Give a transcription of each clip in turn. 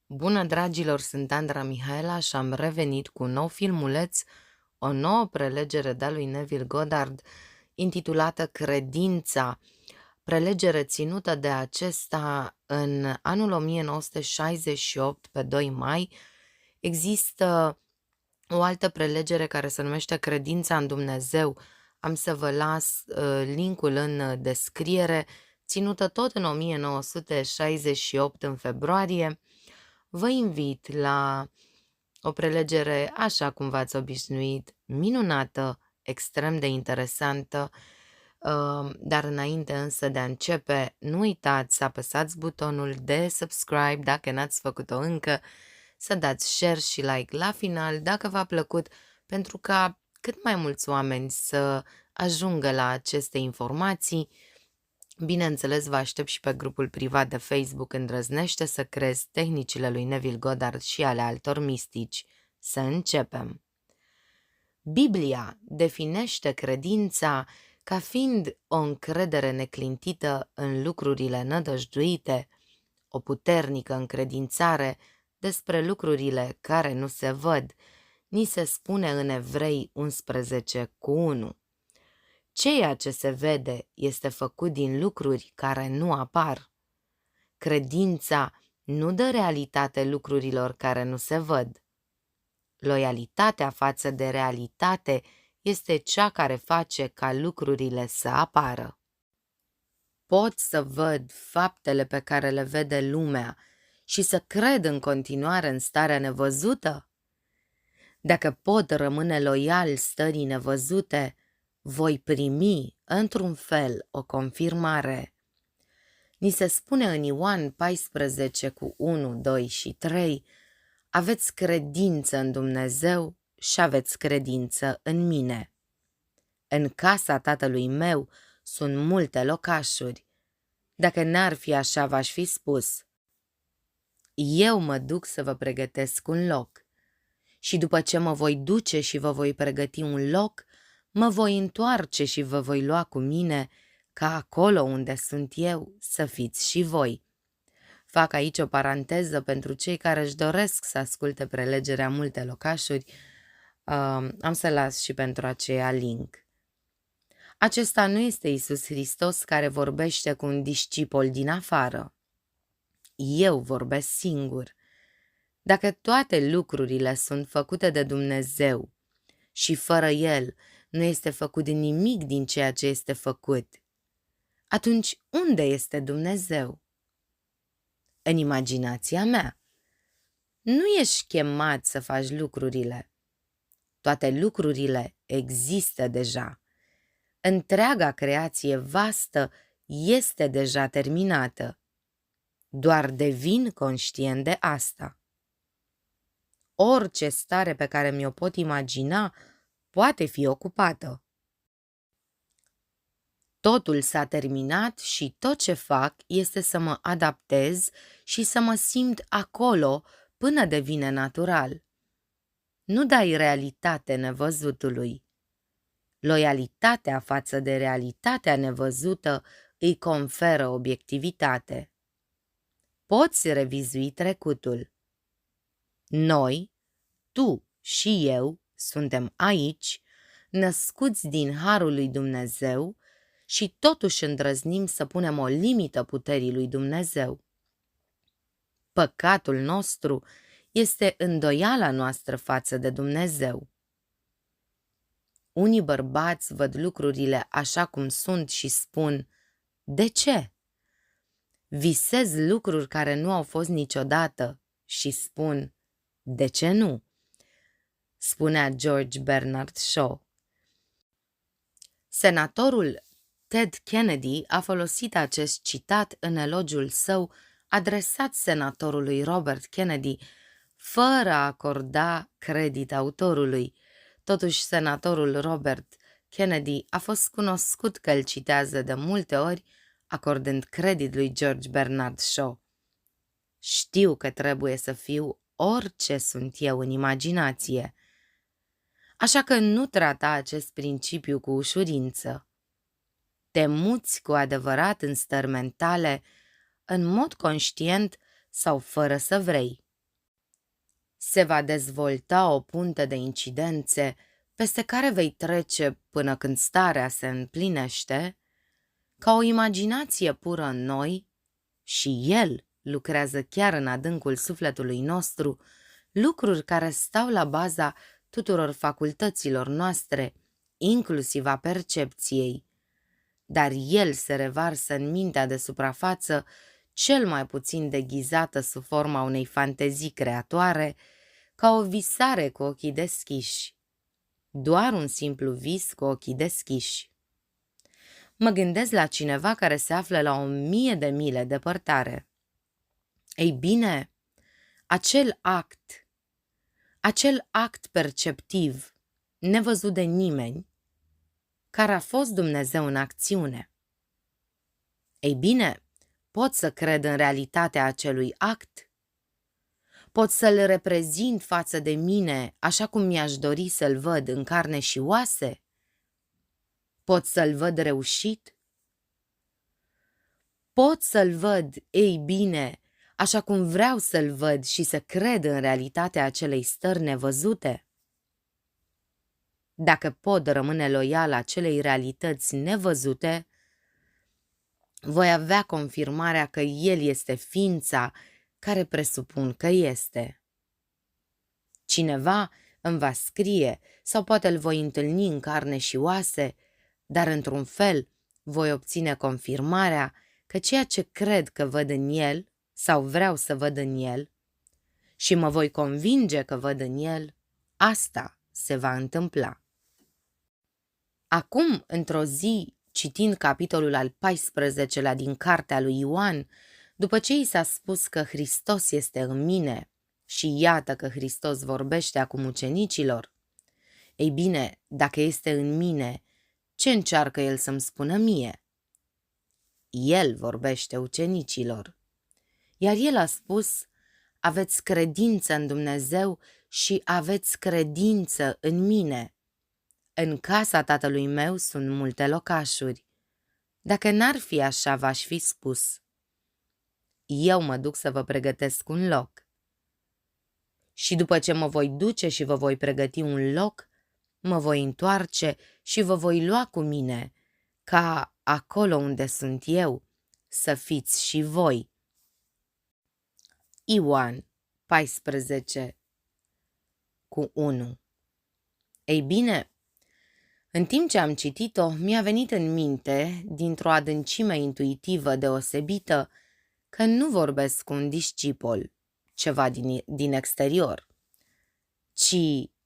Bună, dragilor, sunt Andra Mihaela și am revenit cu un nou filmuleț, o nouă prelegere de-a lui Neville Goddard, intitulată Credința, prelegere ținută de acesta în anul 1968, pe 2 mai. Există o altă prelegere care se numește Credința în Dumnezeu. Am să vă las linkul în descriere, ținută tot în 1968, în februarie. Vă invit la o prelegere, așa cum v-ați obișnuit, minunată, extrem de interesantă, dar înainte însă de a începe, nu uitați să apăsați butonul de subscribe dacă n-ați făcut-o încă, să dați share și like la final dacă v-a plăcut, pentru ca cât mai mulți oameni să ajungă la aceste informații. Bineînțeles, vă aștept și pe grupul privat de Facebook Îndrăznește să crezi, tehnicile lui Neville Goddard și ale altor mistici. Să începem! Biblia definește credința ca fiind o încredere neclintită în lucrurile nădăjduite, o puternică încredințare despre lucrurile care nu se văd. Ni se spune în Evrei 11:1. Ceea ce se vede este făcut din lucruri care nu apar. Credința nu dă realitate lucrurilor care nu se văd. Loialitatea față de realitate este cea care face ca lucrurile să apară. Pot să văd faptele pe care le vede lumea și să cred în continuare în starea nevăzută? Dacă pot rămâne loial stării nevăzute, voi primi, într-un fel, o confirmare. Ni se spune în Ioan 14:1, 2 și 3, aveți credință în Dumnezeu și aveți credință în mine. În casa tatălui meu sunt multe locașuri. Dacă n-ar fi așa, v-aș fi spus. Eu mă duc să vă pregătesc un loc. Și după ce mă voi duce și vă voi pregăti un loc, mă voi întoarce și vă voi lua cu mine, ca acolo unde sunt eu să fiți și voi. Fac aici o paranteză pentru cei care își doresc să asculte prelegerea multe locașuri. Am să las și pentru aceea link. Acesta nu este Iisus Hristos care vorbește cu un discipol din afară. Eu vorbesc singur. Dacă toate lucrurile sunt făcute de Dumnezeu și fără El nu este făcut nimic din ceea ce este făcut, atunci unde este Dumnezeu? În imaginația mea. Nu ești chemat să faci lucrurile. Toate lucrurile există deja. Întreaga creație vastă este deja terminată. Doar devin conștient de asta. Orice stare pe care mi-o pot imagina poate fi ocupată. Totul s-a terminat și tot ce fac este să mă adaptez și să mă simt acolo până devine natural. Nu dai realitate nevăzutului. Loialitatea față de realitatea nevăzută îi conferă obiectivitate. Poți revizui trecutul. Noi, tu și eu, suntem aici, născuți din harul lui Dumnezeu și totuși îndrăznim să punem o limită puterii lui Dumnezeu. Păcatul nostru este îndoiala noastră față de Dumnezeu. Unii bărbați văd lucrurile așa cum sunt și spun, de ce? Visez lucruri care nu au fost niciodată și spun, de ce nu? Spunea George Bernard Shaw. Senatorul Ted Kennedy a folosit acest citat în elogiul său adresat senatorului Robert Kennedy, fără a acorda credit autorului. Totuși, senatorul Robert Kennedy a fost cunoscut că îl citează de multe ori, acordând credit lui George Bernard Shaw. Știu că trebuie să fiu orice sunt eu în imaginație. Așa că nu trata acest principiu cu ușurință. Te muți cu adevărat în stări mentale, în mod conștient sau fără să vrei. Se va dezvolta o punte de incidențe peste care vei trece până când starea se împlinește, ca o imaginație pură în noi, și El lucrează chiar în adâncul sufletului nostru, lucruri care stau la baza tuturor facultăților noastre, inclusiv a percepției, dar El se revarsă în mintea de suprafață, cel mai puțin deghizată sub forma unei fantezii creatoare, ca o visare cu ochii deschiși. Doar un simplu vis cu ochii deschiși. Mă gândesc la cineva care se află la 1000 de mile departare. Ei bine, acel act perceptiv, nevăzut de nimeni, care a fost Dumnezeu în acțiune. Ei bine, pot să cred în realitatea acelui act? Pot să-l reprezint față de mine așa cum mi-aș dori să-l văd în carne și oase? Pot să-l văd reușit? Pot să-l văd, ei bine, așa cum vreau să-l văd și să cred în realitatea acelei stări nevăzute? Dacă pot rămâne loial acelei realități nevăzute, voi avea confirmarea că El este ființa care presupun că este. Cineva îmi va scrie sau poate îl voi întâlni în carne și oase, dar într-un fel voi obține confirmarea că ceea ce cred că văd în El sau vreau să văd în El și mă voi convinge că văd în El, asta se va întâmpla. Acum, într-o zi, citind capitolul al 14-lea din cartea lui Ioan, după ce i s-a spus că Hristos este în mine și iată că Hristos vorbește acum ucenicilor, ei bine, dacă este în mine, ce încearcă El să-mi spună mie? El vorbește ucenicilor. Iar El a spus, aveți credință în Dumnezeu și aveți credință în mine. În casa Tatălui meu sunt multe locașuri. Dacă n-ar fi așa, v-aș fi spus. Eu mă duc să vă pregătesc un loc. Și după ce mă voi duce și vă voi pregăti un loc, mă voi întoarce și vă voi lua cu mine, ca acolo unde sunt eu, să fiți și voi. Ioan 14:1. Ei bine, în timp ce am citit-o, mi-a venit în minte, dintr-o adâncime intuitivă deosebită, că nu vorbesc cu un discipol, ceva din exterior, ci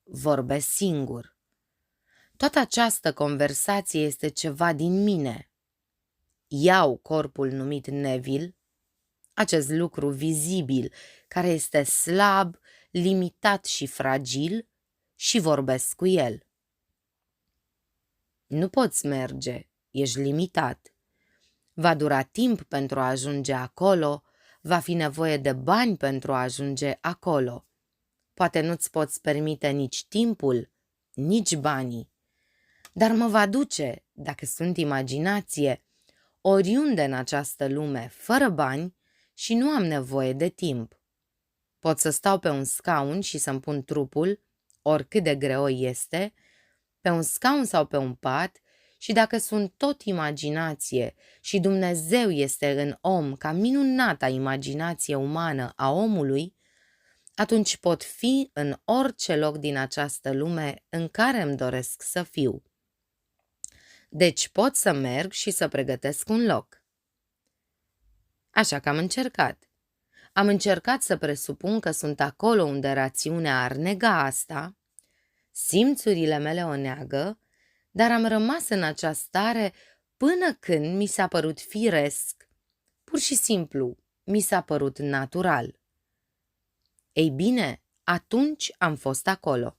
vorbesc singur. Toată această conversație este ceva din mine. Iau corpul numit Neville, acest lucru vizibil, care este slab, limitat și fragil, și vorbesc cu el. Nu poți merge, ești limitat. Va dura timp pentru a ajunge acolo, va fi nevoie de bani pentru a ajunge acolo. Poate nu-ți poți permite nici timpul, nici banii. Dar mă va duce, dacă sunt imaginație, oriunde în această lume, fără bani și nu am nevoie de timp. Pot să stau pe un scaun și să-mi pun trupul, oricât de greu este, pe un scaun sau pe un pat, și dacă sunt tot imaginație și Dumnezeu este în om ca minunata imaginație umană a omului, atunci pot fi în orice loc din această lume în care îmi doresc să fiu. Deci pot să merg și să pregătesc un loc. Așa că am încercat. Am încercat să presupun că sunt acolo unde rațiunea ar nega asta, simțurile mele o neagă, dar am rămas în această stare până când mi s-a părut firesc, pur și simplu mi s-a părut natural. Ei bine, atunci am fost acolo.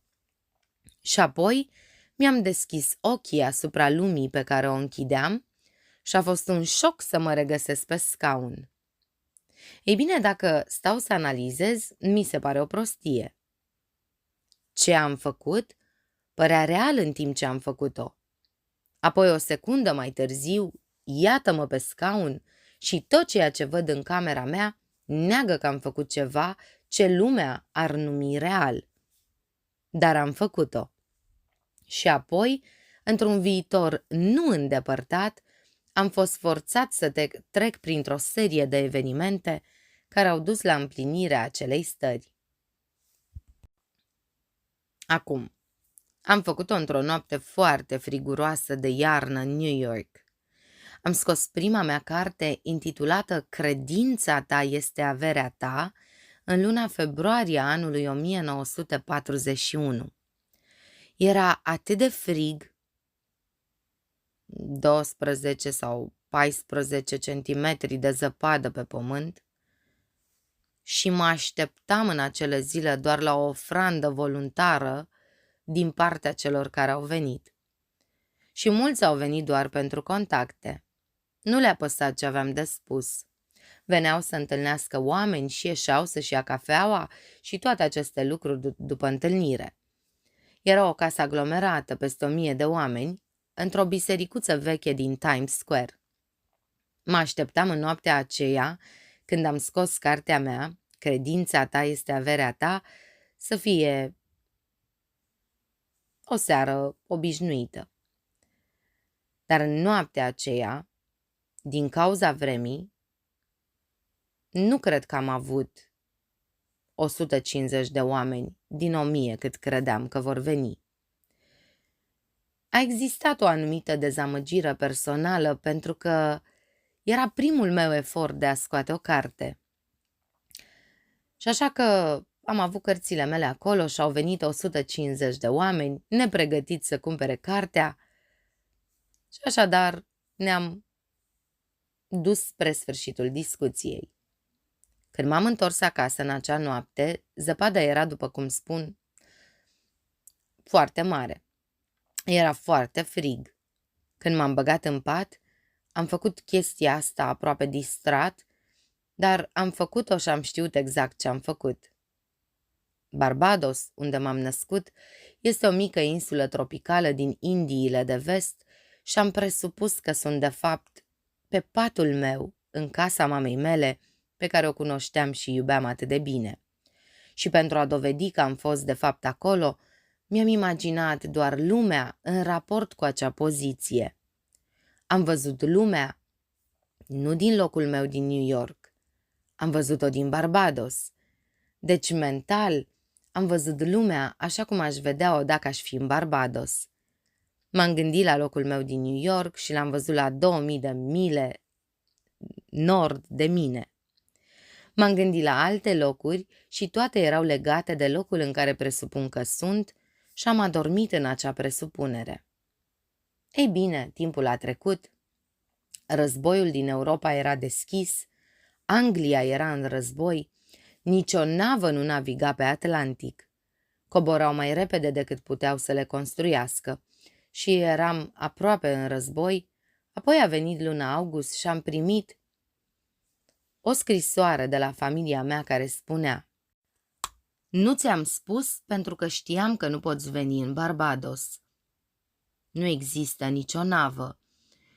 Și apoi mi-am deschis ochii asupra lumii pe care o închideam și a fost un șoc să mă regăsesc pe scaun. Ei bine, dacă stau să analizez, mi se pare o prostie. Ce am făcut părea real în timp ce am făcut-o. Apoi, o secundă mai târziu, iată-mă pe scaun și tot ceea ce văd în camera mea neagă că am făcut ceva ce lumea ar numi real. Dar am făcut-o. Și apoi, într-un viitor nu îndepărtat, am fost forțat să trec printr-o serie de evenimente care au dus la împlinirea acelei stări. Acum, am făcut-o într-o noapte foarte friguroasă de iarnă în New York. Am scos prima mea carte intitulată Credința ta este averea ta în luna februarie a anului 1941. Era atât de frig, 12 sau 14 centimetri de zăpadă pe pământ, și mă așteptam în acele zile doar la o ofrandă voluntară din partea celor care au venit. Și mulți au venit doar pentru contacte. Nu le-a păsat ce aveam de spus. Veneau să întâlnească oameni și ieșeau să-și ia cafeaua și toate aceste lucruri după întâlnire. Era o casă aglomerată, peste 1000 de oameni, într-o bisericuță veche din Times Square. Mă așteptam în noaptea aceea, când am scos cartea mea, Credința ta este averea ta, să fie o seară obișnuită. Dar în noaptea aceea, din cauza vremii, nu cred că am avut 150 de oameni din 1000 cât credeam că vor veni. A existat o anumită dezamăgire personală pentru că era primul meu efort de a scoate o carte. Și așa că am avut cărțile mele acolo și au venit 150 de oameni nepregătiți să cumpere cartea și așadar ne-am dus spre sfârșitul discuției. Când m-am întors acasă în acea noapte, zăpada era, după cum spun, foarte mare. Era foarte frig. Când m-am băgat în pat, am făcut chestia asta aproape distrat, dar am făcut-o și am știut exact ce am făcut. Barbados, unde m-am născut, este o mică insulă tropicală din Indiile de Vest și am presupus că sunt de fapt pe patul meu, în casa mamei mele, pe care o cunoșteam și iubeam atât de bine. Și pentru a dovedi că am fost de fapt acolo, mi-am imaginat doar lumea în raport cu acea poziție. Am văzut lumea, nu din locul meu din New York, am văzut-o din Barbados. Deci mental am văzut lumea așa cum aș vedea-o dacă aș fi în Barbados. M-am gândit la locul meu din New York și l-am văzut la 2000 de mile nord de mine. M-am gândit la alte locuri și toate erau legate de locul în care presupun că sunt și am adormit în acea presupunere. Ei bine, timpul a trecut. Războiul din Europa era deschis, Anglia era în război, nicio navă nu naviga pe Atlantic. Coborau mai repede decât puteau să le construiască și eram aproape în război. Apoi a venit luna august și am primit o scrisoare de la familia mea care spunea: nu ți-am spus pentru că știam că nu poți veni în Barbados. Nu există nicio navă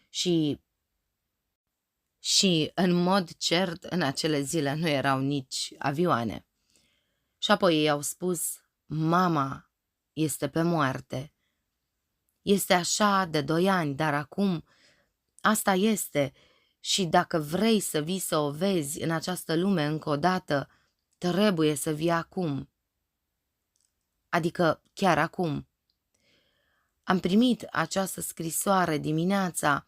și în mod cert în acele zile nu erau nici avioane. Și apoi ei au spus: mama este pe moarte. Este așa de 2 ani, dar acum asta este și dacă vrei să vii să o vezi în această lume încă o dată, trebuie să vii acum. Adică chiar acum. Am primit această scrisoare dimineața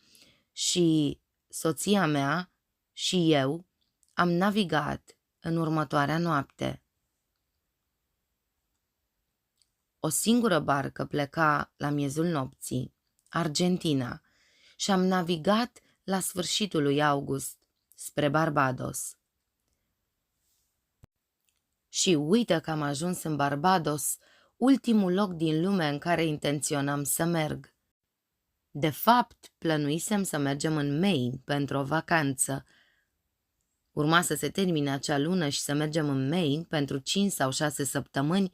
și soția mea și eu am navigat în următoarea noapte. O singură barcă pleca la miezul nopții, Argentina, și am navigat la sfârșitul lui august spre Barbados. Și uite că am ajuns în Barbados, ultimul loc din lume în care intenționam să merg. De fapt, plănuisem să mergem în Maine pentru o vacanță. Urma să se termine acea lună și să mergem în Maine pentru 5 sau 6 săptămâni,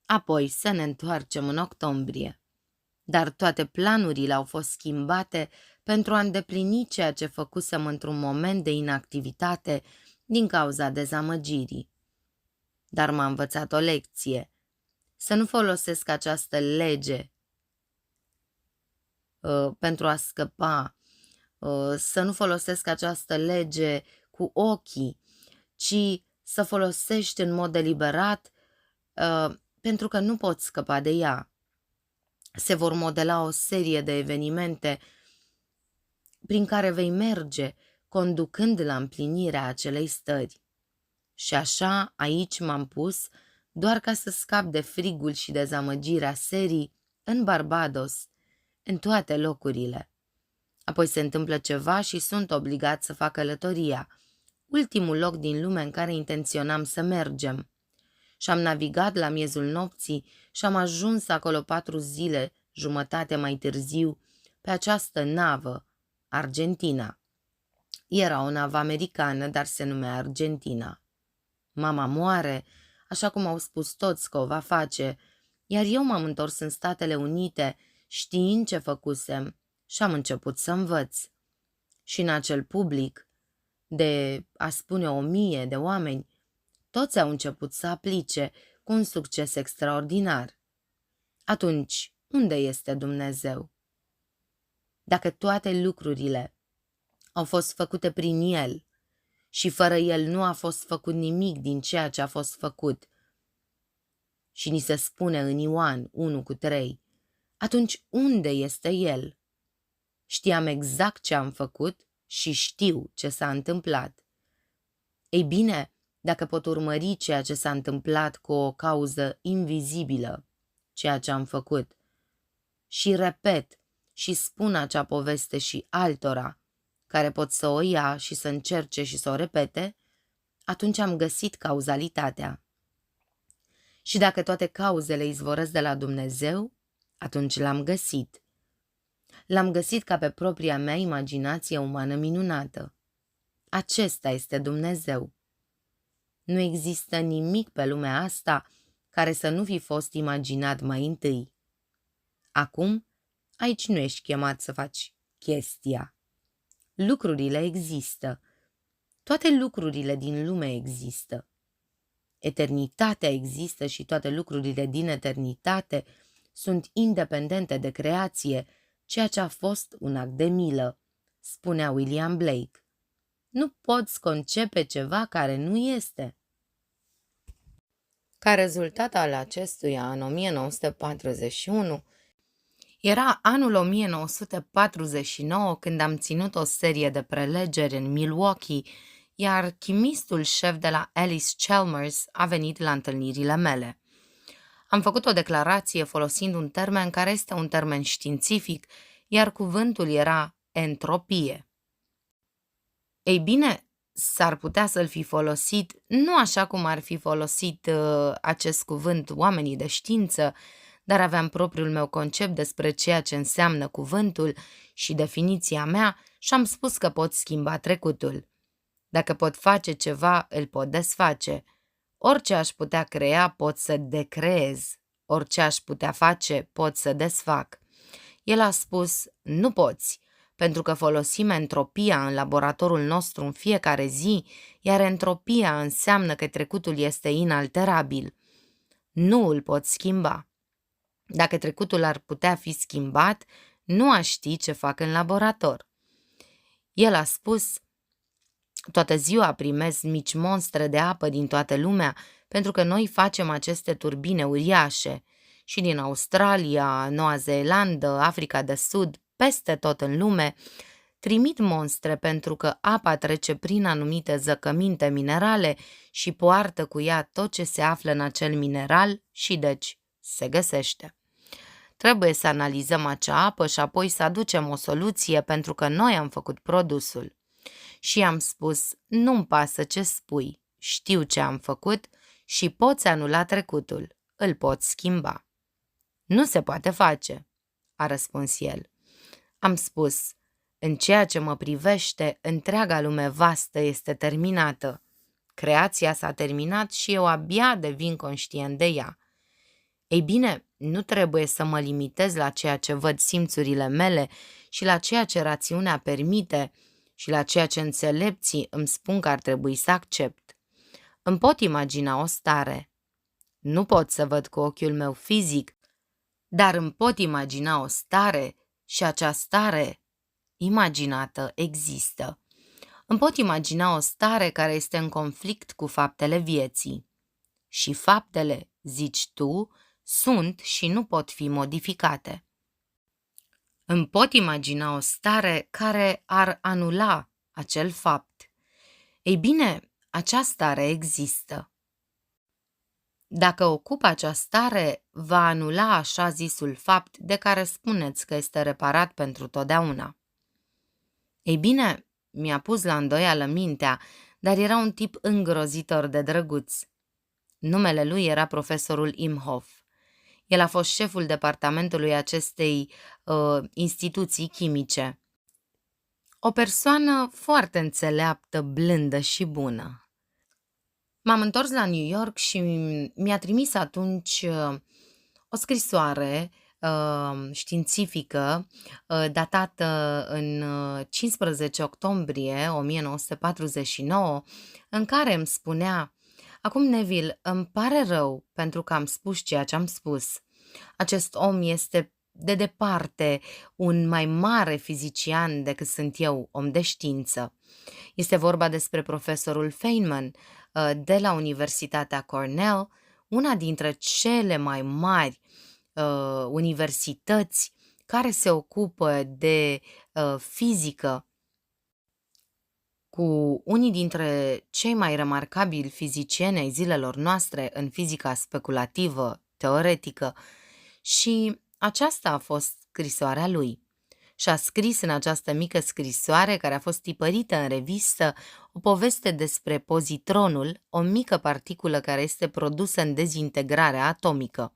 apoi să ne întoarcem în octombrie. Dar toate planurile au fost schimbate pentru a îndeplini ceea ce făcusem într-un moment de inactivitate din cauza dezamăgirii. dar m-a învățat o lecție. Să nu folosesc această lege pentru a scăpa, să nu folosesc această lege cu ochii, ci să folosești în mod deliberat pentru că nu poți scăpa de ea. Se vor modela o serie de evenimente prin care vei merge, conducând la împlinirea acelei stări. Și așa aici m-am pus, doar ca să scap de frigul și dezamăgirea serii, în Barbados, în toate locurile. Apoi se întâmplă ceva și sunt obligat să fac călătoria, ultimul loc din lume în care intenționam să mergem. Și am navigat la miezul nopții și am ajuns acolo 4 zile, jumătate mai târziu, pe această navă, Argentina. Era o navă americană, dar se numea Argentina. Mama moare, așa cum au spus toți că o va face, iar eu m-am întors în Statele Unite, știind ce făcusem, și am început să învăț. Și în acel public, de, a spune 1000 de oameni, toți au început să aplice cu un succes extraordinar. Atunci, unde este Dumnezeu? Dacă toate lucrurile au fost făcute prin El și fără El nu a fost făcut nimic din ceea ce a fost făcut, și ni se spune în Ioan 1:3, atunci unde este El? Știam exact ce am făcut și știu ce s-a întâmplat. Ei bine, dacă pot urmări ceea ce s-a întâmplat cu o cauză invizibilă, ceea ce am făcut, și repet și spun acea poveste și altora, care pot să o ia și să încerce și să o repete, atunci am găsit cauzalitatea. Și dacă toate cauzele izvorăsc de la Dumnezeu, atunci l-am găsit. L-am găsit ca pe propria mea imaginație umană minunată. Acesta este Dumnezeu. Nu există nimic pe lumea asta care să nu fi fost imaginat mai întâi. Acum, aici nu ești chemat să faci chestia. Lucrurile există. Toate lucrurile din lume există. Eternitatea există și toate lucrurile din eternitate sunt independente de creație, ceea ce a fost un act de milă, spunea William Blake. Nu poți concepe ceva care nu este. Ca rezultat al acestuia, în 1941, era anul 1949 când am ținut o serie de prelegeri în Milwaukee, iar chimistul șef de la Alice Chalmers a venit la întâlnirile mele. Am făcut o declarație folosind un termen care este un termen științific, iar cuvântul era entropie. Ei bine, s-ar putea să-l fi folosit nu așa cum ar fi folosit acest cuvânt oamenii de știință, dar aveam propriul meu concept despre ceea ce înseamnă cuvântul și definiția mea și am spus că pot schimba trecutul. Dacă pot face ceva, îl pot desface. Orice aș putea crea, pot să decreez. Orice aș putea face, pot să desfac. El a spus, nu poți, pentru că folosim entropia în laboratorul nostru în fiecare zi, iar entropia înseamnă că trecutul este inalterabil. Nu îl pot schimba. Dacă trecutul ar putea fi schimbat, nu aș ști ce fac în laborator. El a spus, toată ziua primesc mici monstre de apă din toată lumea, pentru că noi facem aceste turbine uriașe și din Australia, Noua Zeelandă, Africa de Sud, peste tot în lume, trimit monstre pentru că apa trece prin anumite zăcăminte minerale și poartă cu ea tot ce se află în acel mineral și deci se găsește. Trebuie să analizăm acea apă și apoi să aducem o soluție pentru că noi am făcut produsul. Și am spus, nu-mi pasă ce spui, știu ce am făcut și poți anula trecutul, îl poți schimba. Nu se poate face, a răspuns el. Am spus, în ceea ce mă privește, întreaga lume vastă este terminată. Creația s-a terminat și eu abia devin conștient de ea. Ei bine, nu trebuie să mă limitez la ceea ce văd simțurile mele și la ceea ce rațiunea permite și la ceea ce înțelepții îmi spun că ar trebui să accept. Îmi pot imagina o stare. Nu pot să văd cu ochiul meu fizic, dar îmi pot imagina o stare și acea stare imaginată există. Îmi pot imagina o stare care este în conflict cu faptele vieții. Și faptele, zici tu, sunt și nu pot fi modificate. Îmi pot imagina o stare care ar anula acel fapt. Ei bine, acea stare există. Dacă ocup acea stare, va anula așa zisul fapt de care spuneți că este reparat pentru totdeauna. Ei bine, mi-a pus la îndoială mintea, dar era un tip îngrozitor de drăguț. Numele lui era profesorul Imhoff. El a fost șeful departamentului acestei instituții chimice. O persoană foarte înțeleaptă, blândă și bună. M-am întors la New York și mi-a trimis atunci o scrisoare științifică datată în 15 octombrie 1949, în care îmi spunea: acum, Neville, îmi pare rău pentru că am spus ceea ce am spus. Acest om este de departe un mai mare fizician decât sunt eu, om de știință. Este vorba despre profesorul Feynman de la Universitatea Cornell, una dintre cele mai mari universități care se ocupă de fizică, cu unii dintre cei mai remarcabili fizicieni ai zilelor noastre în fizica speculativă, teoretică, și aceasta a fost scrisoarea lui. Și-a scris în această mică scrisoare, care a fost tipărită în revistă, o poveste despre pozitronul, o mică particulă care este produsă în dezintegrarea atomică.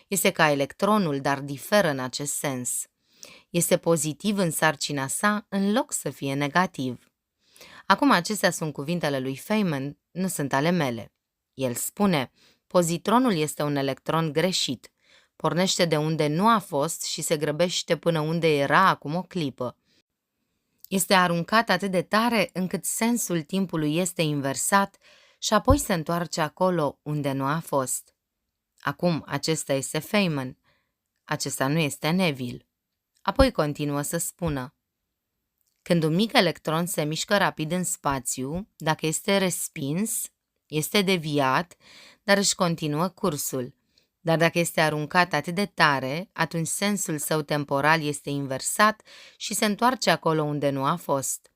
Este ca electronul, dar diferă în acest sens. Este pozitiv în sarcina sa în loc să fie negativ. Acum, acestea sunt cuvintele lui Feynman, nu sunt ale mele. El spune: pozitronul este un electron greșit. Pornește de unde nu a fost și se grăbește până unde era acum o clipă. Este aruncat atât de tare încât sensul timpului este inversat și apoi se întoarce acolo unde nu a fost. Acum, acesta este Feynman. Acesta nu este Neville. Apoi continuă să spună: când un mic electron se mișcă rapid în spațiu, dacă este respins, este deviat, dar își continuă cursul. Dar dacă este aruncat atât de tare, atunci sensul său temporal este inversat și se întoarce acolo unde nu a fost.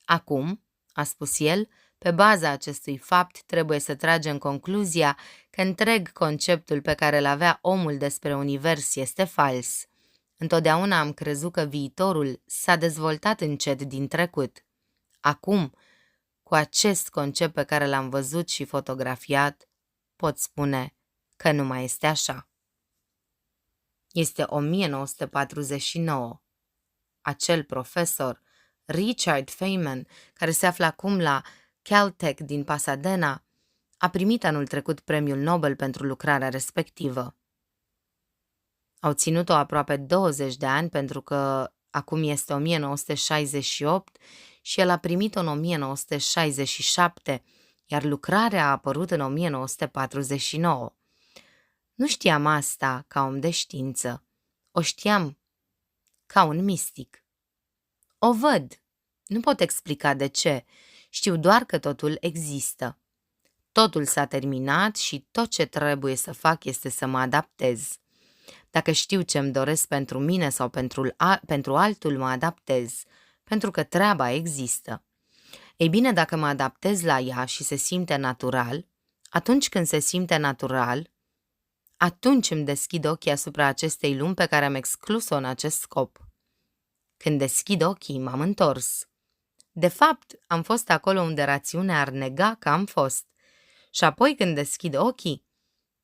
Acum, a spus el, pe baza acestui fapt trebuie să tragem concluzia că întreg conceptul pe care îl avea omul despre univers este fals. Întotdeauna am crezut că viitorul s-a dezvoltat încet din trecut. Acum, cu acest concept pe care l-am văzut și fotografiat, pot spune că nu mai este așa. Este 1949. Acel profesor, Richard Feynman, care se află acum la Caltech din Pasadena, a primit anul trecut premiul Nobel pentru lucrarea respectivă. Au ținut-o aproape 20 de ani pentru că acum este 1968 și el a primit-o în 1967, iar lucrarea a apărut în 1949. Nu știam asta ca om de știință, o știam ca un mistic. O văd, nu pot explica de ce, știu doar că totul există. Totul s-a terminat și tot ce trebuie să fac este să mă adaptez. Dacă știu ce-mi doresc pentru mine sau pentru altul, mă adaptez, pentru că treaba există. Ei bine, dacă mă adaptez la ea și se simte natural, atunci când se simte natural, atunci îmi deschid ochii asupra acestei lumi pe care am exclus-o în acest scop. Când deschid ochii, m-am întors. De fapt, am fost acolo unde rațiunea ar nega că am fost. Și apoi, când deschid ochii,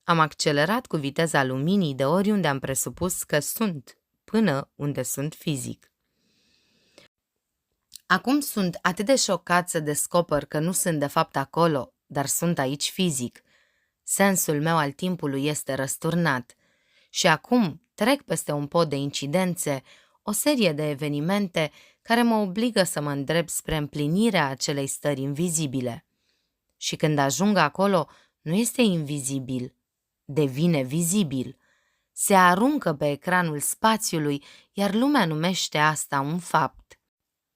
am accelerat cu viteza luminii de oriunde am presupus că sunt, până unde sunt fizic. Acum sunt atât de șocat să descoper că nu sunt de fapt acolo, dar sunt aici fizic. Sensul meu al timpului este răsturnat și acum trec peste un pod de incidențe, o serie de evenimente care mă obligă să mă îndrept spre împlinirea acelei stări invizibile. Și când ajung acolo, nu este invizibil, devine vizibil. Se aruncă pe ecranul spațiului, iar lumea numește asta un fapt.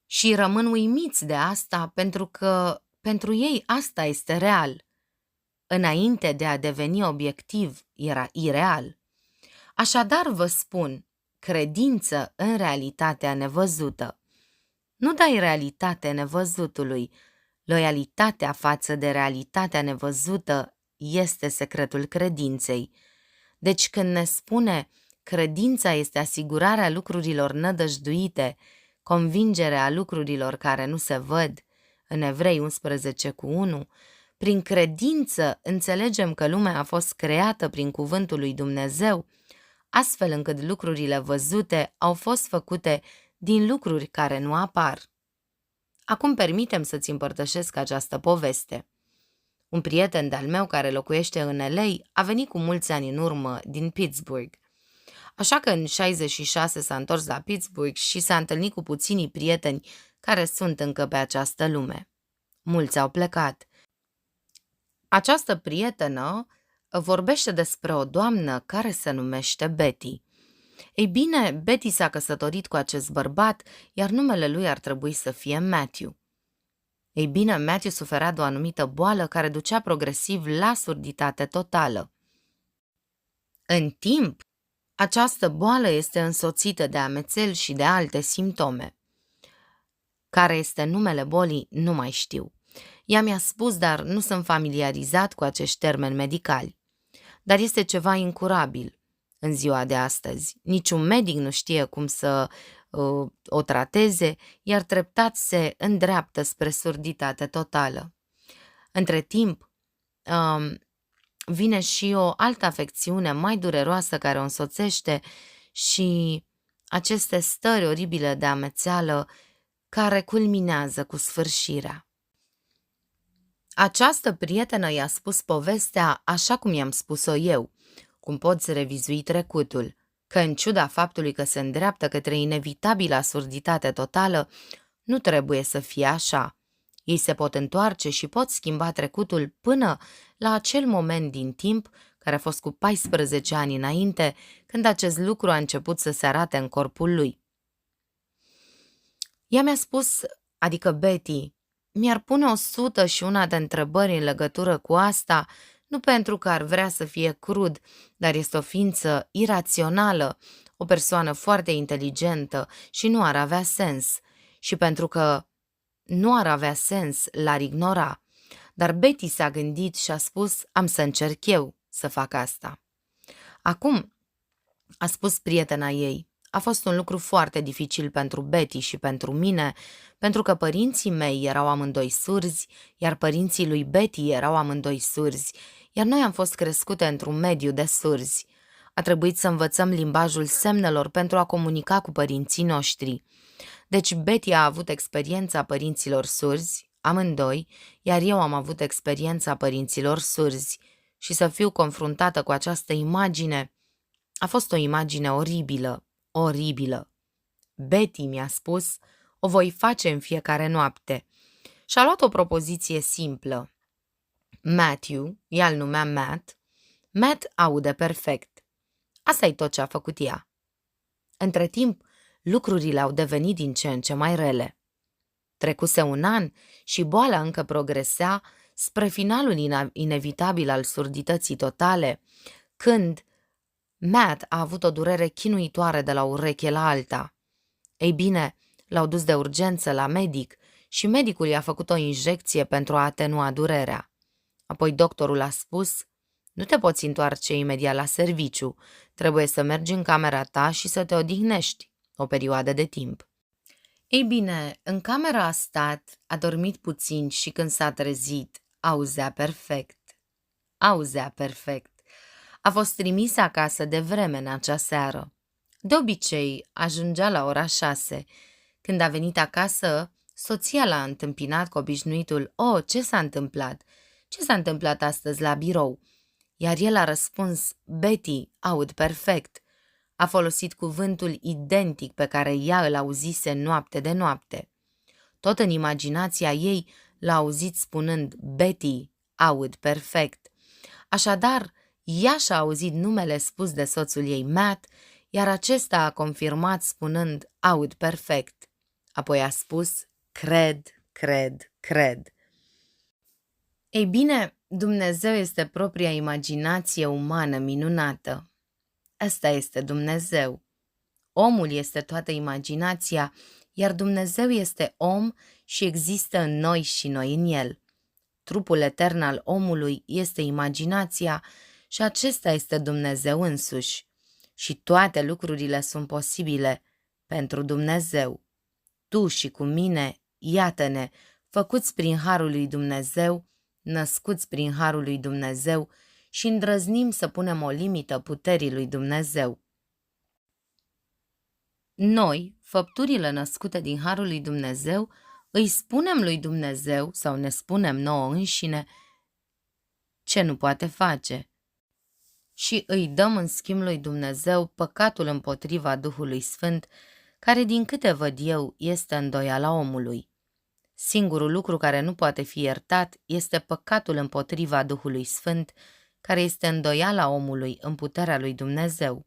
Și rămân uimiți de asta pentru că pentru ei asta este real. Înainte de a deveni obiectiv, era ireal. Așadar vă spun, credință în realitatea nevăzută. Nu dai realitate nevăzutului. Loialitatea față de realitatea nevăzută este secretul credinței. Deci când ne spune credința este asigurarea lucrurilor nădăjduite, convingerea lucrurilor care nu se văd, în Evrei 11:1, prin credință înțelegem că lumea a fost creată prin cuvântul lui Dumnezeu, astfel încât lucrurile văzute au fost făcute din lucruri care nu apar. Acum permitem să-ți împărtășesc această poveste. Un prieten de-al meu care locuiește în LA a venit cu mulți ani în urmă din Pittsburgh. Așa că în 66 s-a întors la Pittsburgh și s-a întâlnit cu puținii prieteni care sunt încă pe această lume. Mulți au plecat. Această prietenă vorbește despre o doamnă care se numește Betty. Ei bine, Betty s-a căsătorit cu acest bărbat, iar numele lui ar trebui să fie Matthew. Ei bine, Matthew suferea de o anumită boală care ducea progresiv la surditate totală. În timp, această boală este însoțită de amețeli și de alte simptome. Care este numele bolii, nu mai știu. Ea mi-a spus, dar nu sunt familiarizat cu acești termeni medicali. Dar este ceva incurabil în ziua de astăzi. Niciun medic nu știe cum să o trateze, iar treptat se îndreaptă spre surditate totală. Între timp, vine și o altă afecțiune mai dureroasă care o însoțește și aceste stări oribile de amețeală care culminează cu sfârșirea. Această prietenă i-a spus povestea așa cum i-am spus-o eu, cum poți revizui trecutul, că în ciuda faptului că se îndreaptă către inevitabila surditate totală, nu trebuie să fie așa. Ei se pot întoarce și pot schimba trecutul până la acel moment din timp, care a fost cu 14 ani înainte, când acest lucru a început să se arate în corpul lui. Ea mi-a spus, adică Betty, mi-ar pune 101 de întrebări în legătură cu asta, nu pentru că ar vrea să fie crud, dar este o ființă irațională, o persoană foarte inteligentă și nu ar avea sens. Și pentru că nu ar avea sens, l-ar ignora. Dar Betty s-a gândit și a spus, am să încerc eu să fac asta. Acum, a spus prietena ei, a fost un lucru foarte dificil pentru Betty și pentru mine, pentru că părinții mei erau amândoi surzi, iar părinții lui Betty erau amândoi surzi, iar noi am fost crescute într-un mediu de surzi. A trebuit să învățăm limbajul semnelor pentru a comunica cu părinții noștri. Deci Betty a avut experiența părinților surzi, amândoi, iar eu am avut experiența părinților surzi. Și să fiu confruntată cu această imagine a fost o imagine oribilă, oribilă. Betty mi-a spus, o voi face în fiecare noapte. Și-a luat o propoziție simplă. Matthew, ea îl numea Matt aude perfect. Asta e tot ce a făcut ea. Între timp, lucrurile au devenit din ce în ce mai rele. Trecuse un an și boala încă progresea spre finalul inevitabil al surdității totale, când Matt a avut o durere chinuitoare de la ureche la alta. Ei bine, l-au dus de urgență la medic și medicul i-a făcut o injecție pentru a atenua durerea. Apoi doctorul a spus, nu te poți întoarce imediat la serviciu, trebuie să mergi în camera ta și să te odihnești o perioadă de timp. Ei bine, în camera a stat, a dormit puțin și când s-a trezit, auzea perfect. Auzea perfect. A fost trimis acasă de vreme în acea seară. De obicei, ajungea la ora 6. Când a venit acasă, soția l-a întâmpinat cu obișnuitul, ce s-a întâmplat? Ce s-a întâmplat astăzi la birou?" Iar el a răspuns, Betty, aud perfect. A folosit cuvântul identic pe care ea îl auzise noapte de noapte. Tot în imaginația ei l-a auzit spunând, Betty, aud perfect. Așadar, ea și-a auzit numele spus de soțul ei, Matt, iar acesta a confirmat spunând, aud perfect. Apoi a spus, cred, cred, cred. Ei bine, Dumnezeu este propria imaginație umană minunată. Ăsta este Dumnezeu. Omul este toată imaginația, iar Dumnezeu este om și există în noi și noi în el. Trupul etern al omului este imaginația și acesta este Dumnezeu însuși. Și toate lucrurile sunt posibile pentru Dumnezeu. Tu și cu mine, iată-ne, făcuți prin harul lui Dumnezeu, născuți prin harul lui Dumnezeu și îndrăznim să punem o limită puterii lui Dumnezeu. Noi, făpturile născute din harul lui Dumnezeu, îi spunem lui Dumnezeu sau ne spunem nouă înșine ce nu poate face și îi dăm în schimb lui Dumnezeu păcatul împotriva Duhului Sfânt, care, din câte văd eu, este îndoiala omului. Singurul lucru care nu poate fi iertat este păcatul împotriva Duhului Sfânt, care este îndoiala omului în puterea lui Dumnezeu.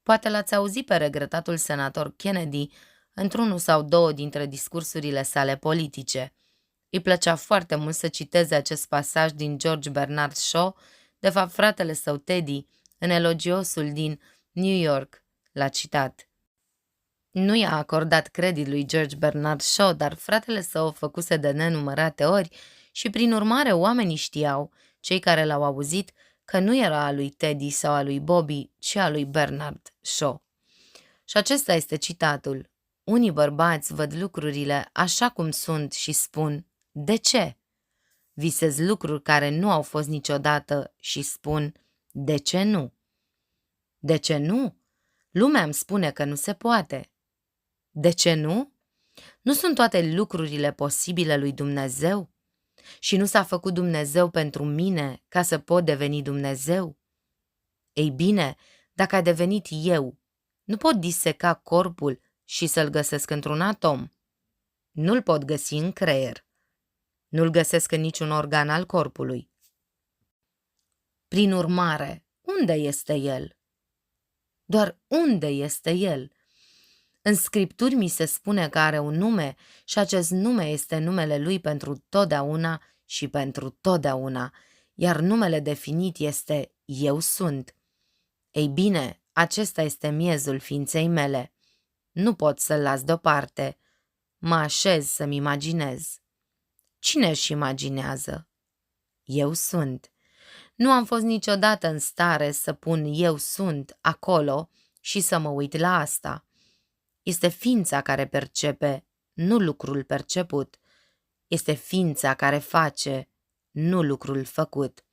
Poate l-ați auzit pe regretatul senator Kennedy într-unul sau două dintre discursurile sale politice. Îi plăcea foarte mult să citeze acest pasaj din George Bernard Shaw, de fapt fratele său Teddy, în elogiosul din New York, l-a citat. Nu i-a acordat credit lui George Bernard Shaw, dar fratele său o făcuse de nenumărate ori și prin urmare oamenii știau, cei care l-au auzit, că nu era a lui Teddy sau a lui Bobby, ci a lui Bernard Shaw. Și acesta este citatul. Unii bărbați văd lucrurile așa cum sunt și spun, de ce? Visez lucruri care nu au fost niciodată și spun, de ce nu? De ce nu? Lumea îmi spune că nu se poate. De ce nu? Nu sunt toate lucrurile posibile lui Dumnezeu? Și nu s-a făcut Dumnezeu pentru mine ca să pot deveni Dumnezeu? Ei bine, dacă a devenit eu, nu pot diseca corpul și să-l găsesc într-un atom. Nu-l pot găsi în creier. Nu-l găsesc în niciun organ al corpului. Prin urmare, unde este el? Doar unde este el? În Scripturi mi se spune că are un nume și acest nume este numele lui pentru totdeauna și pentru totdeauna, iar numele definit este Eu sunt. Ei bine, acesta este miezul ființei mele. Nu pot să-l las deoparte. Mă așez să-mi imaginez. Cine își imaginează? Eu sunt. Nu am fost niciodată în stare să pun eu sunt acolo și să mă uit la asta. Este ființa care percepe, nu lucrul perceput. Este ființa care face, nu lucrul făcut.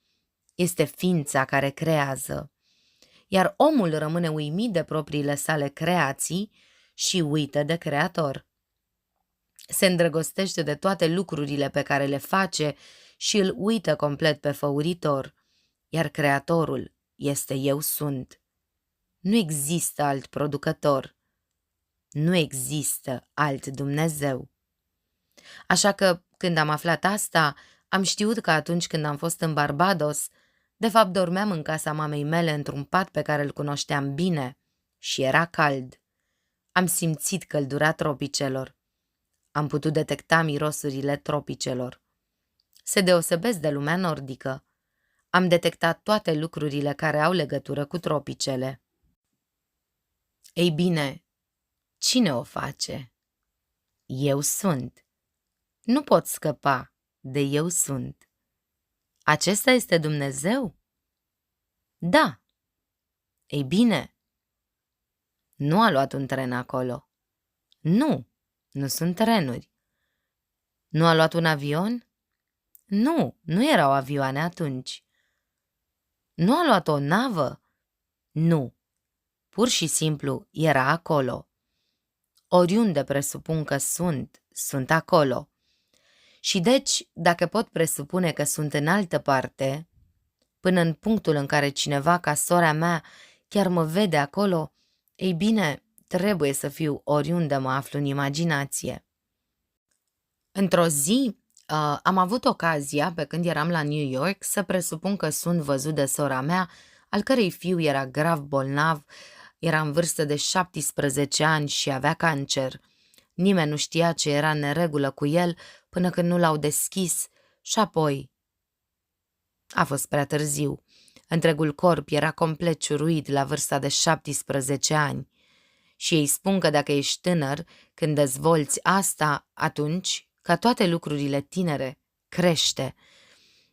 Este ființa care creează. Iar omul rămâne uimit de propriile sale creații și uită de Creator. Se îndrăgostește de toate lucrurile pe care le face și îl uită complet pe Făuritor, iar Creatorul este Eu sunt. Nu există alt producător. Nu există alt Dumnezeu. Așa că, când am aflat asta, am știut că atunci când am fost în Barbados, de fapt dormeam în casa mamei mele într-un pat pe care îl cunoșteam bine și era cald. Am simțit căldura tropicelor. Am putut detecta mirosurile tropicelor. Se deosebesc de lumea nordică. Am detectat toate lucrurile care au legătură cu tropicele. Ei bine, cine o face? Eu sunt. Nu pot scăpa de Eu sunt. Acesta este Dumnezeu? Da. Ei bine, nu a luat un tren acolo. Nu, nu sunt trenuri. Nu a luat un avion? Nu, nu erau avioane atunci. Nu a luat o navă? Nu, pur și simplu era acolo. Oriunde presupun că sunt acolo. Și deci, dacă pot presupune că sunt în altă parte, până în punctul în care cineva ca sora mea chiar mă vede acolo, ei bine, trebuie să fiu oriunde mă aflu în imaginație. Într-o zi, Am avut ocazia, pe când eram la New York, să presupun că sunt văzut de sora mea, al cărei fiu era grav bolnav, era în vârstă de 17 ani și avea cancer. Nimeni nu știa ce era în neregulă cu el până când nu l-au deschis și apoi a fost prea târziu. Întregul corp era complet ciuruit la vârsta de 17 ani. Și ei spun că dacă ești tânăr, când dezvolți asta, atunci, ca toate lucrurile tinere, crește.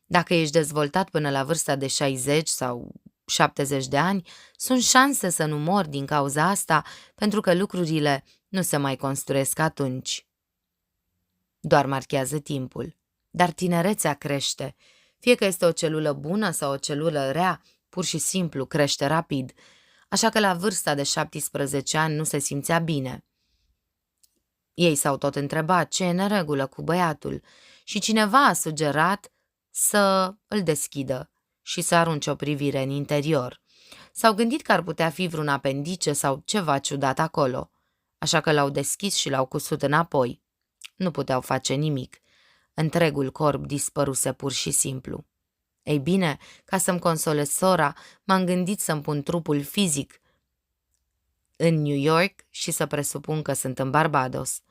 Dacă ești dezvoltat până la vârsta de 60 sau 70 de ani, sunt șanse să nu mori din cauza asta, pentru că lucrurile nu se mai construiesc atunci. Doar marchează timpul. Dar tinerețea crește. Fie că este o celulă bună sau o celulă rea, pur și simplu crește rapid. Așa că la vârsta de 17 ani nu se simțea bine. Ei s-au tot întrebat ce e neregulă cu băiatul și cineva a sugerat să îl deschidă și să arunce o privire în interior. S-au gândit că ar putea fi vreun apendice sau ceva ciudat acolo, așa că l-au deschis și l-au cusut înapoi. Nu puteau face nimic. Întregul corp dispăruse pur și simplu. Ei bine, ca să-mi consolez sora, m-am gândit să-mi pun trupul fizic în New York și să presupun că sunt în Barbados.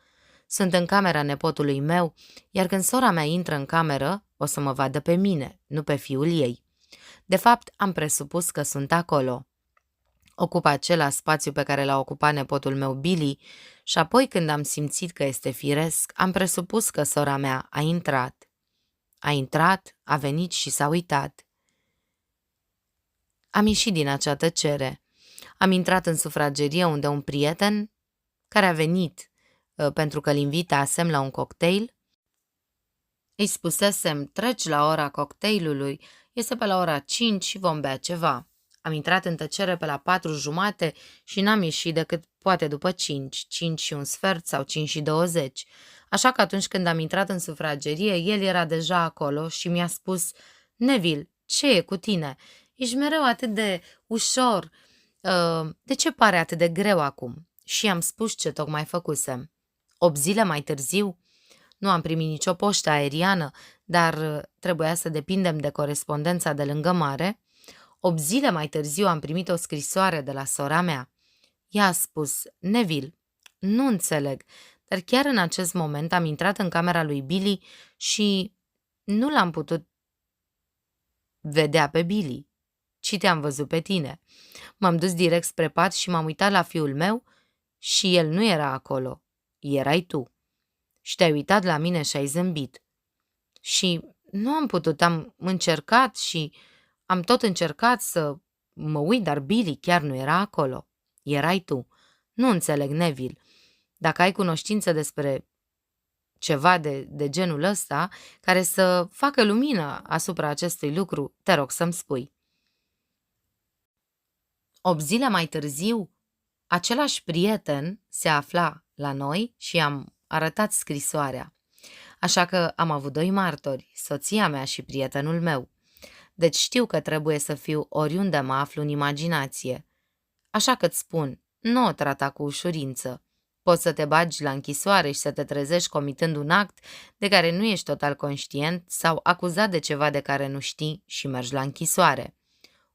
Sunt în camera nepotului meu, iar când sora mea intră în cameră, o să mă vadă pe mine, nu pe fiul ei. De fapt, am presupus că sunt acolo. Ocup același spațiu pe care l-a ocupat nepotul meu Billy și apoi când am simțit că este firesc, am presupus că sora mea a intrat. A intrat, a venit și s-a uitat. Am ieșit din acea tăcere. Am intrat în sufragerie unde un prieten, care a venit pentru că îl invitasem la un cocktail, îi spusesem, treci la ora cocktailului, este pe la ora 5 și vom bea ceva. Am intrat în tăcere pe la 4:30 și n-am ieșit decât poate după 5, 5 și un sfert sau 5 și 20. Așa că atunci când am intrat în sufragerie, el era deja acolo și mi-a spus, Neville, ce e cu tine? Ești mereu atât de ușor. De ce pare atât de greu acum? Și am spus ce tocmai făcusem. 8 zile mai târziu, nu am primit nicio poștă aeriană, dar trebuia să depindem de corespondența de lângă mare. 8 zile mai târziu am primit o scrisoare de la sora mea. Ea a spus, Neville, nu înțeleg, dar chiar în acest moment am intrat în camera lui Billy și nu l-am putut vedea pe Billy, ci te-am văzut pe tine. M-am dus direct spre pat și m-am uitat la fiul meu și el nu era acolo, erai tu. Și te-ai uitat la mine și ai zâmbit. Și nu am putut, am încercat și am tot încercat să mă uit, dar Billy chiar nu era acolo. Erai tu. Nu înțeleg, Neville. Dacă ai cunoștință despre ceva de genul ăsta, care să facă lumină asupra acestui lucru, te rog să-mi spui. 8 zile mai târziu, același prieten se afla la noi și am arătat scrisoarea. Așa că am avut 2 martori, soția mea și prietenul meu. Deci știu că trebuie să fiu oriunde mă aflu în imaginație. Așa că-ți spun, nu o trata cu ușurință. Poți să te bagi la închisoare și să te trezești comitând un act de care nu ești total conștient sau acuzat de ceva de care nu știi și mergi la închisoare.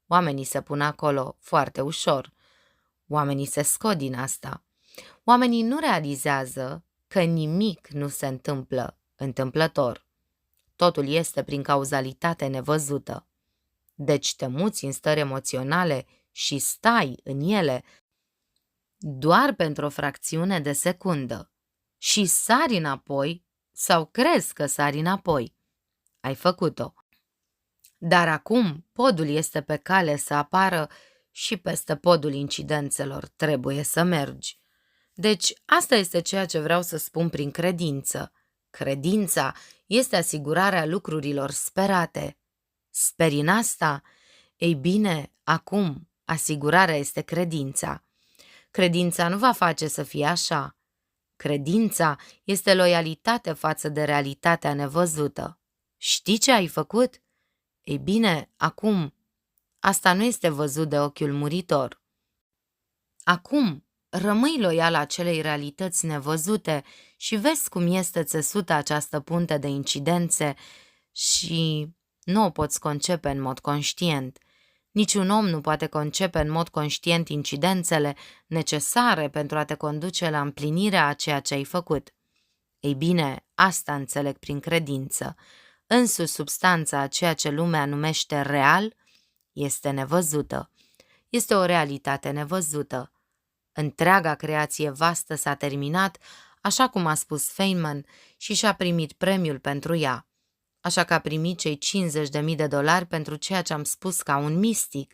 Oamenii se pun acolo foarte ușor. Oamenii se scot din asta. Oamenii nu realizează că nimic nu se întâmplă întâmplător. Totul este prin cauzalitate nevăzută. Deci te muți în stări emoționale și stai în ele doar pentru o fracțiune de secundă și sari înapoi sau crezi că sari înapoi. Ai făcut-o. Dar acum podul este pe cale să apară și peste podul incidențelor trebuie să mergi. Deci asta este ceea ce vreau să spun prin credință. Credința este asigurarea lucrurilor sperate. Speri în asta? Ei bine, acum asigurarea este credința. Credința nu va face să fie așa. Credința este loialitate față de realitatea nevăzută. Știi ce ai făcut? Ei bine, acum, asta nu este văzut de ochiul muritor. Acum rămâi loial acelei realități nevăzute și vezi cum este țesută această punte de incidențe și nu o poți concepe în mod conștient. Niciun om nu poate concepe în mod conștient incidențele necesare pentru a te conduce la împlinirea a ceea ce ai făcut. Ei bine, asta înțeleg prin credință. Însuși substanța a ceea ce lumea numește real este nevăzută. Este o realitate nevăzută. Întreaga creație vastă s-a terminat, așa cum a spus Feynman, și și-a primit premiul pentru ea. Așa că a primit cei $50.000 pentru ceea ce am spus ca un mistic,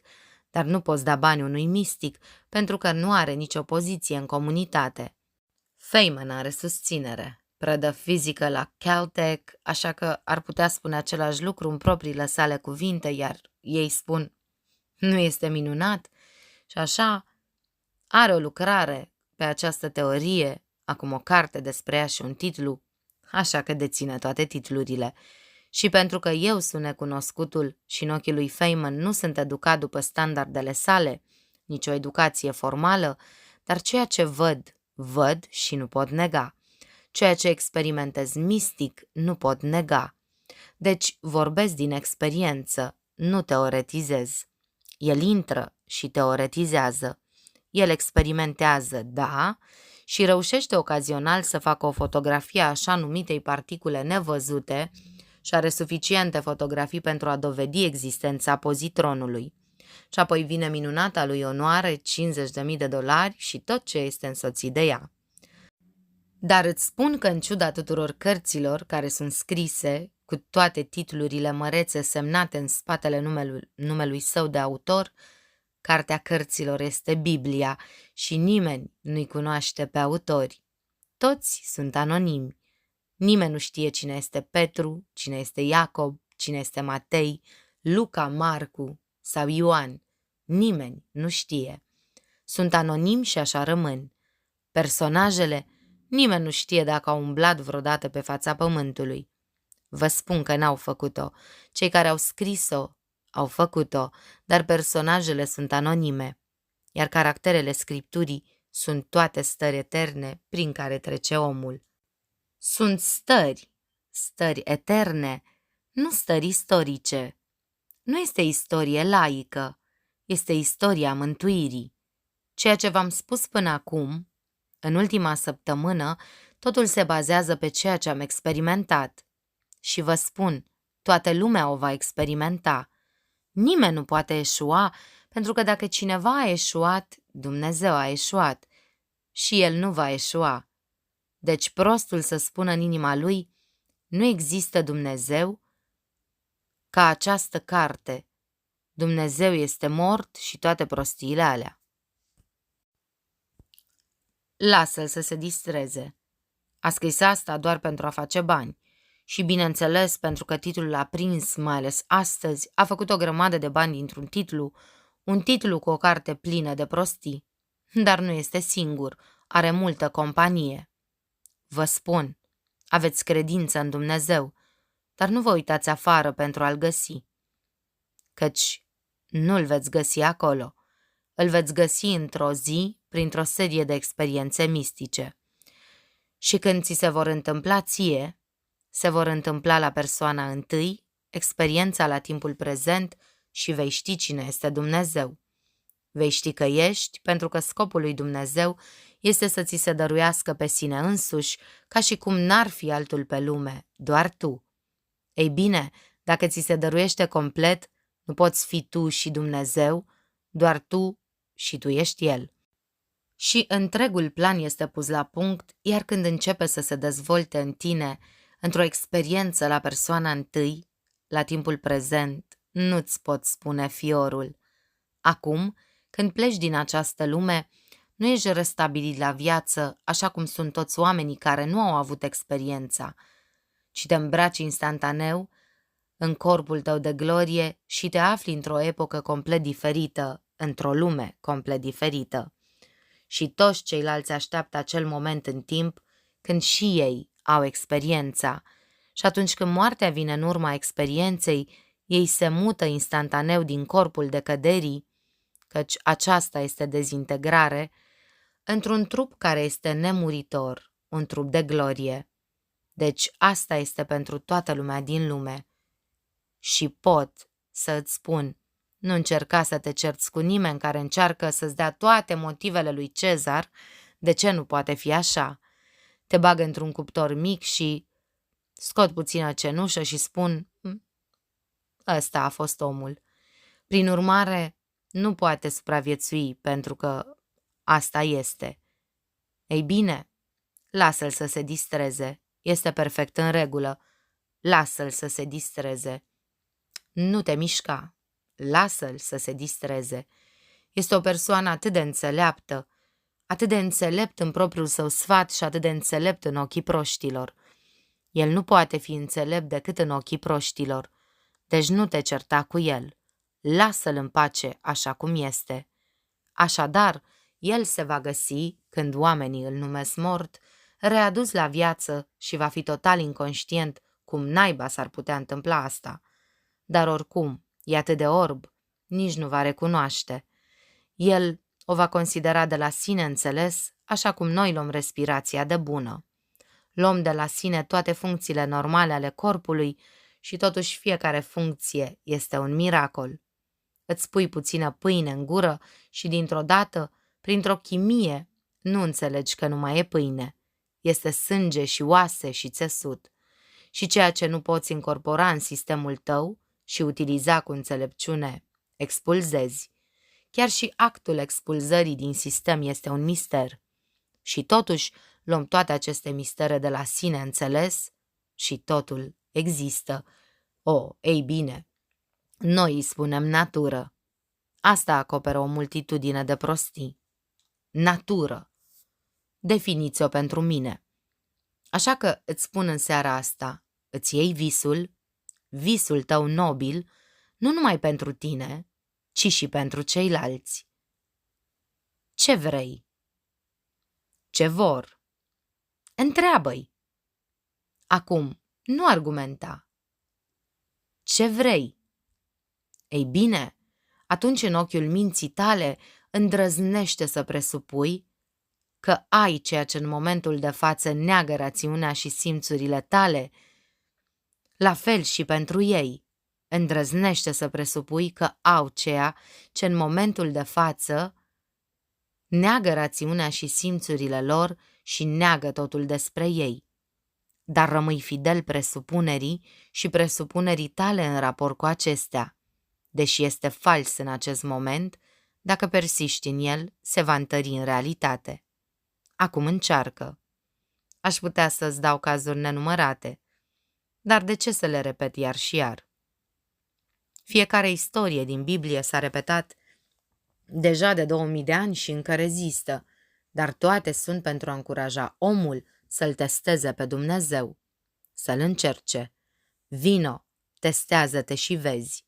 dar nu poți da bani unui mistic pentru că nu are nicio poziție în comunitate. Feynman are susținere. Predă fizică la Caltech, așa că ar putea spune același lucru în propriile sale cuvinte, iar ei spun, nu este minunat? Și așa are o lucrare pe această teorie, acum o carte despre ea și un titlu, așa că deține toate titlurile. Și pentru că eu sunt necunoscutul și în ochii lui Feynman nu sunt educat după standardele sale, nicio educație formală, dar ceea ce văd și nu pot nega. Ceea ce experimentez mistic nu pot nega. Deci vorbesc din experiență, nu teoretizez. El intră și teoretizează. El experimentează, da, și reușește ocazional să facă o fotografie a așa numitei particule nevăzute și are suficiente fotografii pentru a dovedi existența pozitronului. Și apoi vine minunata lui onoare, $50.000 și tot ce este însoțit de ea. Dar îți spun că în ciuda tuturor cărților care sunt scrise, cu toate titlurile mărețe semnate în spatele numelui său de autor, cartea cărților este Biblia și nimeni nu-i cunoaște pe autori. Toți sunt anonimi. Nimeni nu știe cine este Petru, cine este Iacob, cine este Matei, Luca, Marcu sau Ioan. Nimeni nu știe. Sunt anonimi și așa rămân. Personajele, nimeni nu știe dacă au umblat vreodată pe fața pământului. Vă spun că n-au făcut-o. Cei care au scris-o au făcut-o, dar personajele sunt anonime, iar caracterele scripturii sunt toate stări eterne prin care trece omul. Sunt stări eterne, nu stări istorice. Nu este istorie laică, este istoria mântuirii. Ceea ce v-am spus până acum, în ultima săptămână, totul se bazează pe ceea ce am experimentat. Și vă spun, toată lumea o va experimenta. Nimeni nu poate eșua, pentru că dacă cineva a eșuat, Dumnezeu a eșuat și el nu va eșua. Deci prostul să spună în inima lui, nu există Dumnezeu, ca această carte. Dumnezeu este mort și toate prostiile alea. Lasă-l să se distreze. A scris asta doar pentru a face bani. Și bineînțeles, pentru că titlul a prins, mai ales astăzi, a făcut o grămadă de bani dintr-un titlu, un titlu cu o carte plină de prostii. Dar nu este singur, are multă companie. Vă spun, aveți credință în Dumnezeu, dar nu vă uitați afară pentru a-L găsi. Căci nu-L veți găsi acolo. Îl veți găsi într-o zi, printr-o serie de experiențe mistice. Și când ți se vor întâmpla ție, se vor întâmpla la persoana întâi, experiența la timpul prezent și vei ști cine este Dumnezeu. Vei ști că ești, pentru că scopul lui Dumnezeu este să ți se dăruiască pe sine însuși, ca și cum n-ar fi altul pe lume, doar tu. Ei bine, dacă ți se dăruiește complet, nu poți fi tu și Dumnezeu, doar tu și tu ești El. Și întregul plan este pus la punct, iar când începe să se dezvolte în tine, într-o experiență la persoana întâi, la timpul prezent, nu-ți pot spune fiorul. Acum, când pleci din această lume, nu ești restabilit la viață, așa cum sunt toți oamenii care nu au avut experiența, ci te îmbraci instantaneu în corpul tău de glorie și te afli într-o epocă complet diferită, într-o lume complet diferită. Și toți ceilalți așteaptă acel moment în timp când și ei au experiența. Și atunci când moartea vine în urma experienței, ei se mută instantaneu din corpul decăderii, căci aceasta este dezintegrare, într-un trup care este nemuritor, un trup de glorie. Deci asta este pentru toată lumea din lume. Și pot să îți spun, nu încerca să te cerți cu nimeni care încearcă să-ți dea toate motivele lui Cezar, de ce nu poate fi așa. Te bag într-un cuptor mic și scot puțină cenușă și spun, ăsta a fost omul. Prin urmare, nu poate supraviețui pentru că asta este. Ei bine, lasă-l să se distreze. Este perfect în regulă. Lasă-l să se distreze. Nu te mișca. Lasă-l să se distreze. Este o persoană atât de înțeleaptă, atât de înțelept în propriul său sfat și atât de înțelept în ochii proștilor. El nu poate fi înțelept decât în ochii proștilor. Deci nu te certa cu el. Lasă-l în pace așa cum este. Așadar, el se va găsi, când oamenii îl numesc mort, readus la viață și va fi total inconștient cum naiba s-ar putea întâmpla asta. Dar oricum, e atât de orb, nici nu va recunoaște. El o va considera de la sine înțeles, așa cum noi luăm respirația de bună. Luăm de la sine toate funcțiile normale ale corpului și totuși fiecare funcție este un miracol. Îți pui puțină pâine în gură și dintr-o dată, printr-o chimie, nu înțelegi că nu mai e pâine. Este sânge și oase și țesut. Și ceea ce nu poți incorpora în sistemul tău și utiliza cu înțelepciune, expulzezi. Chiar și actul expulzării din sistem este un mister. Și totuși luăm toate aceste mistere de la sine înțeles și totul există. Ei bine, noi îi spunem natură. Asta acoperă o multitudine de prostii. Natură. Definiți-o pentru mine. Așa că îți spun în seara asta, îți iei visul tău nobil, nu numai pentru tine, ci și pentru ceilalți. Ce vrei? Ce vor? Întreabă-i. Acum, nu argumenta. Ce vrei? Ei bine, atunci în ochiul minții tale îndrăznește să presupui că ai ceea ce în momentul de față neagă rațiunea și simțurile tale. La fel și pentru ei, îndrăznește să presupui că au ceea ce în momentul de față neagă rațiunea și simțurile lor și neagă totul despre ei. Dar rămâi fidel presupunerii și presupunerii tale în raport cu acestea. Deși este fals în acest moment, dacă persiști în el, se va întări în realitate. Acum încearcă. Aș putea să-ți dau cazuri nenumărate, dar de ce să le repet iar și iar? Fiecare istorie din Biblie s-a repetat deja de 2000 de ani și încă rezistă, dar toate sunt pentru a încuraja omul să-l testeze pe Dumnezeu, să-l încerce. Vino, testează-te și vezi.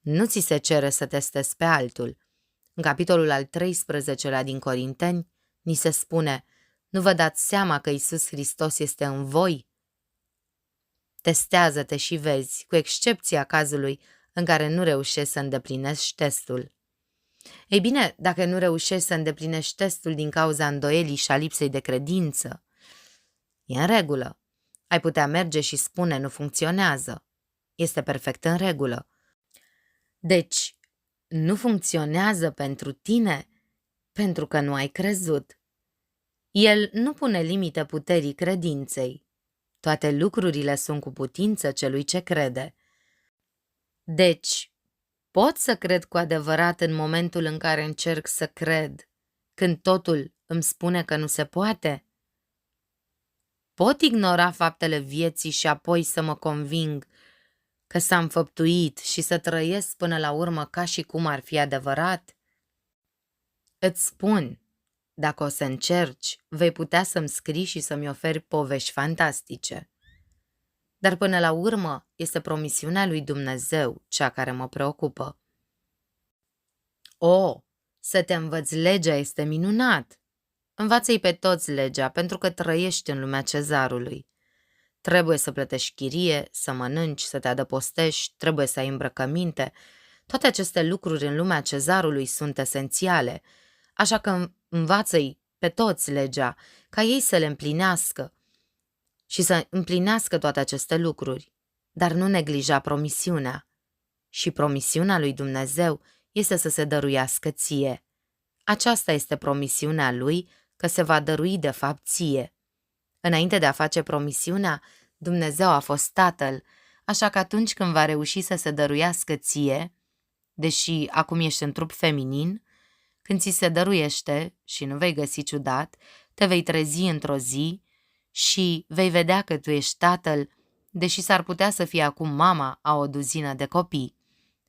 Nu ți se cere să testezi pe altul. În capitolul al 13-lea din Corinteni, ni se spune, nu vă dați seama că Iisus Hristos este în voi? Testează-te și vezi, cu excepția cazului în care nu reușești să îndeplinești testul. Ei bine, dacă nu reușești să îndeplinești testul din cauza îndoielii și a lipsei de credință, e în regulă. Ai putea merge și spune nu funcționează. Este perfect în regulă. Deci, nu funcționează pentru tine pentru că nu ai crezut. El nu pune limite puterii credinței. Toate lucrurile sunt cu putință celui ce crede. Deci, pot să cred cu adevărat în momentul în care încerc să cred, când totul îmi spune că nu se poate? Pot ignora faptele vieții și apoi să mă conving că s-a înfăptuit și să trăiesc până la urmă ca și cum ar fi adevărat? Îți spun, dacă o să încerci, vei putea să-mi scrii și să-mi oferi povești fantastice. Dar până la urmă este promisiunea lui Dumnezeu cea care mă preocupă. Să te învăți legea este minunat. Învață-i pe toți legea, pentru că trăiești în lumea cezarului. Trebuie să plătești chirie, să mănânci, să te adăpostești, trebuie să ai îmbrăcăminte. Toate aceste lucruri în lumea cezarului sunt esențiale. Așa că învață-i pe toți legea, ca ei să le împlinească și să împlinească toate aceste lucruri, dar nu neglija promisiunea. Și promisiunea lui Dumnezeu este să se dăruiască ție. Aceasta este promisiunea lui, că se va dărui de fapt ție. Înainte de a face promisiunea, Dumnezeu a fost Tatăl, așa că atunci când va reuși să se dăruiască ție, deși acum ești în trup feminin, când ți se dăruiește și nu vei găsi ciudat, te vei trezi într-o zi și vei vedea că tu ești tatăl, deși s-ar putea să fie acum mama a o duzină de copii.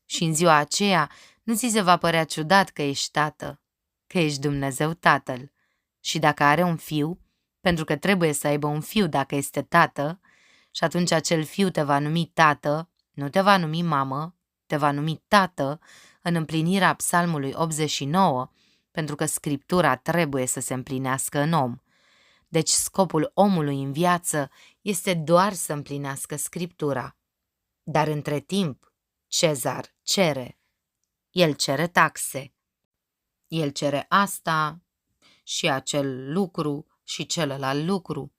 Și în ziua aceea nu ți se va părea ciudat că ești tată, că ești Dumnezeu Tatăl. Și dacă are un fiu, pentru că trebuie să aibă un fiu dacă este tată, și atunci acel fiu te va numi tată, nu te va numi mamă, te va numi tată, în împlinirea Psalmului 89, pentru că Scriptura trebuie să se împlinească în om. Deci scopul omului în viață este doar să împlinească Scriptura. Dar între timp, Cezar cere. El cere taxe. El cere asta și acel lucru și celălalt lucru.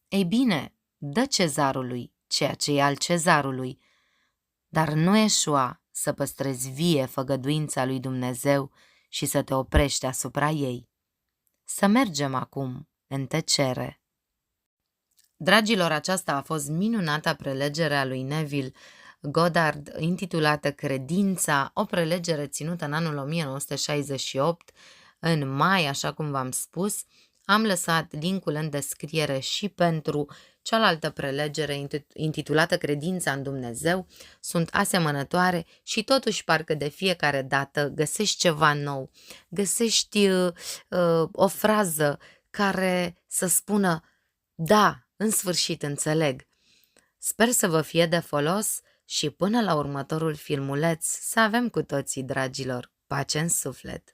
Ei bine, dă cezarului ceea ce e al cezarului, dar nu eșua să păstrezi vie făgăduința lui Dumnezeu și să te oprești asupra ei. Să mergem acum în tăcere. Dragilor, aceasta a fost minunata prelegere a lui Neville Goddard, intitulată Credința, o prelegere ținută în anul 1968, în mai, așa cum v-am spus. Am lăsat linkul în descriere și pentru cealaltă prelegere intitulată Credința în Dumnezeu. Sunt asemănătoare și totuși parcă de fiecare dată găsești ceva nou, găsești o frază care să spună: da, în sfârșit înțeleg. Sper să vă fie de folos și până la următorul filmuleț să avem cu toții, dragilor, pace în suflet!